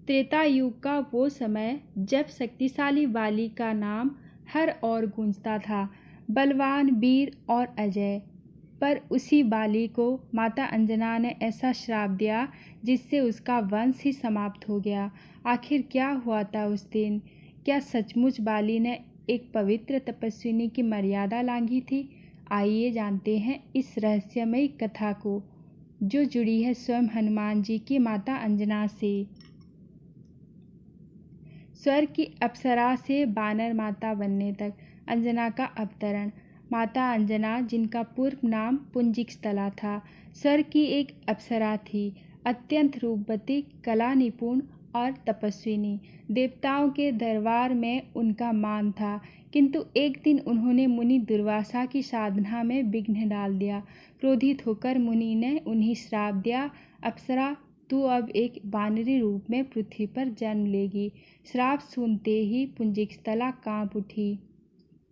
त्रेता युग का वो समय जब शक्तिशाली बाली का नाम हर ओर गूंजता था, बलवान, वीर और अजय। पर उसी बाली को माता अंजना ने ऐसा श्राप दिया जिससे उसका वंश ही समाप्त हो गया। आखिर क्या हुआ था उस दिन? क्या सचमुच बाली ने एक पवित्र तपस्विनी की मर्यादा लांघी थी? आइए जानते हैं इस रहस्यमयी कथा को, जो जुड़ी है स्वयं हनुमान जी की माता अंजना से। स्वर्ग की अप्सरा से बानर माता बनने तक अंजना का अवतरण। माता अंजना, जिनका पूर्व नाम पुंजिकस्थला था, स्वर्ग की एक अप्सरा थी, अत्यंत रूपवती, कला निपुण और तपस्विनी। देवताओं के दरबार में उनका मान था, किंतु एक दिन उन्होंने मुनि दुर्वासा की साधना में विघ्न डाल दिया। क्रोधित होकर मुनि ने उन्हें श्राप दिया, अप्सरा, तू अब एक वानरी रूप में पृथ्वी पर जन्म लेगी। श्राप सुनते ही पुंजिकस्थला कांप उठी।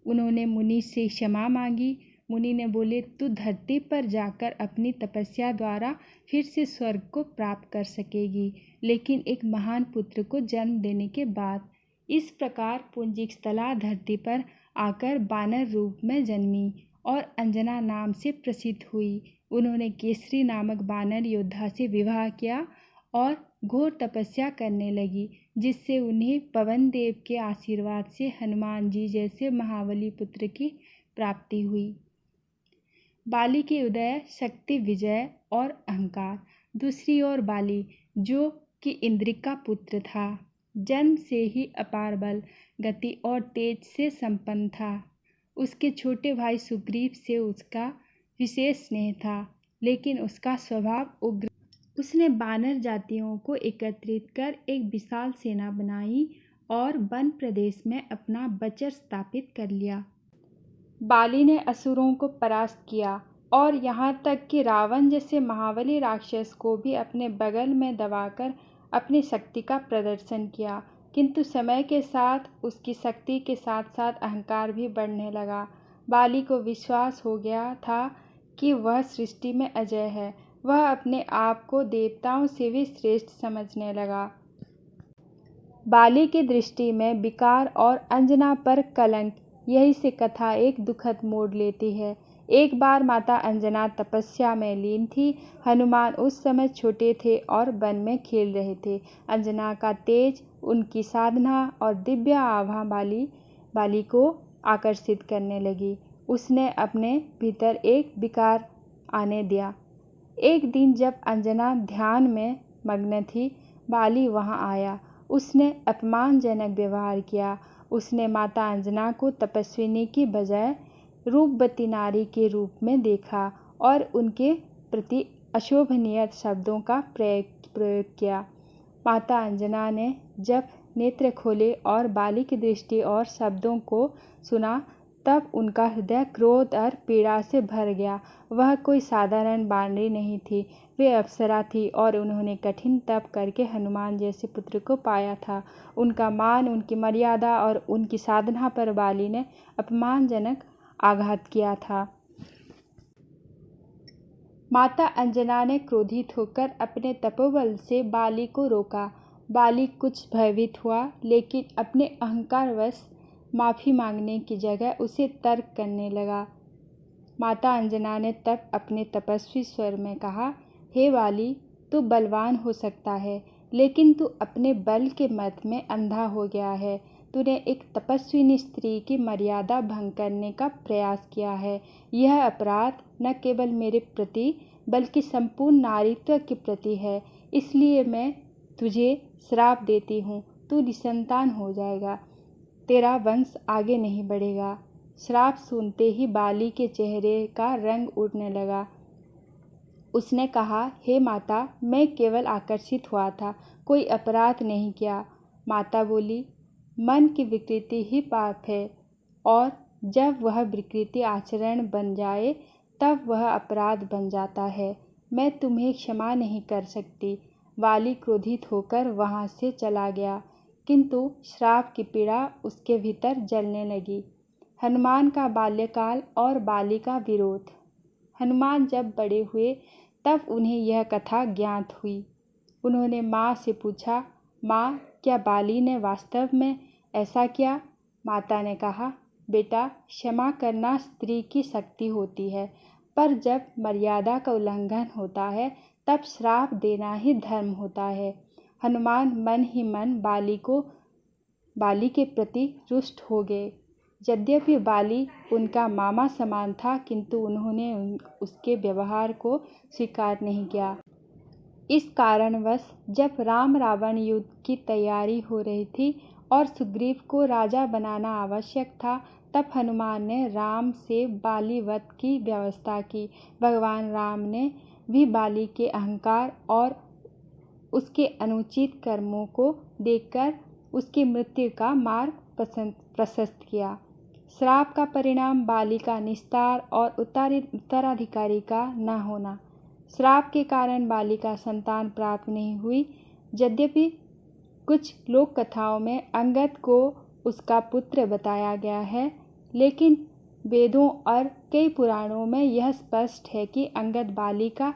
उन्होंने मुनि से क्षमा मांगी। मुनि ने बोले, तू धरती पर जाकर अपनी तपस्या द्वारा फिर से स्वर्ग को प्राप्त कर सकेगी, लेकिन एक महान पुत्र को जन्म देने के बाद। इस प्रकार पुंजिकस्थला धरती पर आकर बानर रूप में जन्मी और अंजना नाम से प्रसिद्ध हुई। उन्होंने केसरी नामक बानर योद्धा से विवाह किया और घोर तपस्या करने लगी, जिससे उन्हें पवन देव के आशीर्वाद से हनुमान जी जैसे महाबली पुत्र की प्राप्ति हुई। बाली के उदय, शक्ति, विजय और अहंकार। दूसरी ओर बाली, जो कि इंद्रिक का पुत्र था, जन्म से ही अपार बल, गति और तेज से संपन्न था। उसके छोटे भाई सुग्रीव से उसका विशेष स्नेह था, लेकिन उसका स्वभाव उग्र। उसने बानर जातियों को एकत्रित कर एक विशाल सेना बनाई और वन प्रदेश में अपना बचर स्थापित कर लिया। बाली ने असुरों को परास्त किया और यहाँ तक कि रावण जैसे महाबली राक्षस को भी अपने बगल में दबाकर अपनी शक्ति का प्रदर्शन किया। किंतु समय के साथ उसकी शक्ति के साथ साथ अहंकार भी बढ़ने लगा। बाली को विश्वास हो गया था कि वह सृष्टि में अजय है। वह अपने आप को देवताओं से भी श्रेष्ठ समझने लगा। बाली की दृष्टि में विकार और अंजना पर कलंक, यही से कथा एक दुखद मोड़ लेती है। एक बार माता अंजना तपस्या में लीन थी। हनुमान उस समय छोटे थे और वन में खेल रहे थे। अंजना का तेज, उनकी साधना और दिव्य आभा बाली को आकर्षित करने लगी। उसने अपने भीतर एक विकार आने दिया। एक दिन जब अंजना ध्यान में मग्न थी, बाली वहां आया। उसने अपमानजनक व्यवहार किया। उसने माता अंजना को तपस्विनी की बजाय रूपवती नारी के रूप में देखा और उनके प्रति अशोभनीय शब्दों का प्रयोग किया। माता अंजना ने जब नेत्र खोले और बाली की दृष्टि और शब्दों को सुना, तब उनका हृदय क्रोध और पीड़ा से भर गया। वह कोई साधारण बानरी नहीं थी, वे अप्सरा थी और उन्होंने कठिन तप करके हनुमान जैसे पुत्र को पाया था। उनका मान, उनकी मर्यादा और उनकी साधना पर बाली ने अपमानजनक आघात किया था। माता अंजना ने क्रोधित होकर अपने तपोबल से बाली को रोका। बाली कुछ भयभीत हुआ, लेकिन अपने अहंकारवश माफ़ी मांगने की जगह उसे तर्क करने लगा। माता अंजना ने तब अपने तपस्वी स्वर में कहा, हे बाली, तू बलवान हो सकता है, लेकिन तू अपने बल के मद में अंधा हो गया है। तूने एक तपस्विनी स्त्री की मर्यादा भंग करने का प्रयास किया है। यह अपराध न केवल मेरे प्रति बल्कि संपूर्ण नारीत्व के प्रति है। इसलिए मैं तुझे श्राप देती हूँ, तू निसंतान हो जाएगा, तेरा वंश आगे नहीं बढ़ेगा। श्राप सुनते ही बाली के चेहरे का रंग उड़ने लगा। उसने कहा, हे माता, मैं केवल आकर्षित हुआ था, कोई अपराध नहीं किया। माता बोली, मन की विकृति ही पाप है और जब वह विकृति आचरण बन जाए तब वह अपराध बन जाता है। मैं तुम्हें क्षमा नहीं कर सकती। बाली क्रोधित होकर वहाँ से चला गया, किंतु श्राप की पीड़ा उसके भीतर जलने लगी। हनुमान का बाल्यकाल और बाली का विरोध। हनुमान जब बड़े हुए तब उन्हें यह कथा ज्ञात हुई। उन्होंने माँ से पूछा, माँ, क्या बाली ने वास्तव में ऐसा किया? माता ने कहा, बेटा, क्षमा करना स्त्री की शक्ति होती है, पर जब मर्यादा का उल्लंघन होता है तब श्राप देना ही धर्म होता है। हनुमान मन ही मन बाली के प्रति रुष्ट हो गए। यद्यपि बाली उनका मामा समान था, किंतु उन्होंने उसके व्यवहार को स्वीकार नहीं किया। इस कारणवश जब राम रावण युद्ध की तैयारी हो रही थी और सुग्रीव को राजा बनाना आवश्यक था, तब हनुमान ने राम से बाली वध की व्यवस्था की। भगवान राम ने भी बाली के अहंकार और उसके अनुचित कर्मों को देखकर उसकी मृत्यु का मार्ग प्रशस्त किया। श्राप का परिणाम बाली का निस्तार और उत्तराधिकारी का न होना। श्राप के कारण बाली का संतान प्राप्त नहीं हुई। यद्यपि कुछ लोक कथाओं में अंगद को उसका पुत्र बताया गया है, लेकिन वेदों और कई पुराणों में यह स्पष्ट है कि अंगद बाली का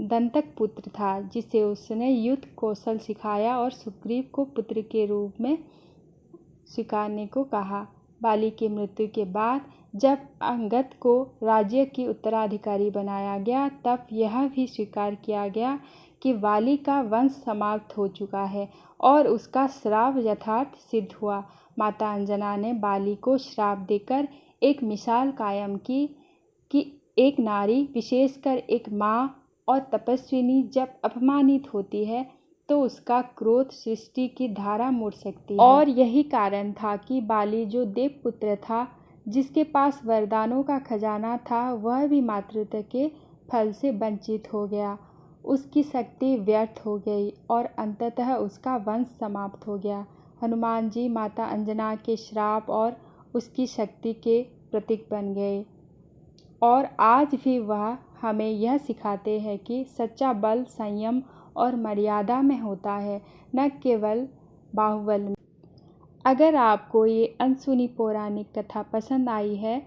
दंतक पुत्र था, जिसे उसने युद्ध कौशल सिखाया और सुग्रीव को पुत्र के रूप में स्वीकारने को कहा। बाली की मृत्यु के बाद जब अंगद को राज्य की उत्तराधिकारी बनाया गया, तब यह भी स्वीकार किया गया कि बाली का वंश समाप्त हो चुका है और उसका श्राप यथार्थ सिद्ध हुआ। माता अंजना ने बाली को श्राप देकर एक मिसाल कायम की कि एक नारी, विशेषकर एक माँ और तपस्विनी, जब अपमानित होती है तो उसका क्रोध सृष्टि की धारा मोड़ सकती है। और यही कारण था कि बाली, जो देवपुत्र था, जिसके पास वरदानों का खजाना था, वह भी मातृत्व के फल से वंचित हो गया। उसकी शक्ति व्यर्थ हो गई और अंततः उसका वंश समाप्त हो गया। हनुमान जी माता अंजना के श्राप और उसकी शक्ति के प्रतीक बन गए, और आज भी वह हमें यह सिखाते हैं कि सच्चा बल संयम और मर्यादा में होता है, न केवल बाहुबल में। अगर आपको ये अनसुनी पौराणिक कथा पसंद आई है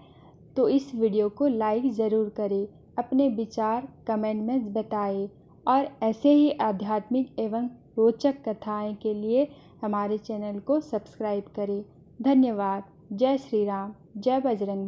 तो इस वीडियो को लाइक ज़रूर करें, अपने विचार कमेंट में बताएं और ऐसे ही आध्यात्मिक एवं रोचक कथाएं के लिए हमारे चैनल को सब्सक्राइब करें। धन्यवाद। जय श्री राम, जय बजरंग बली।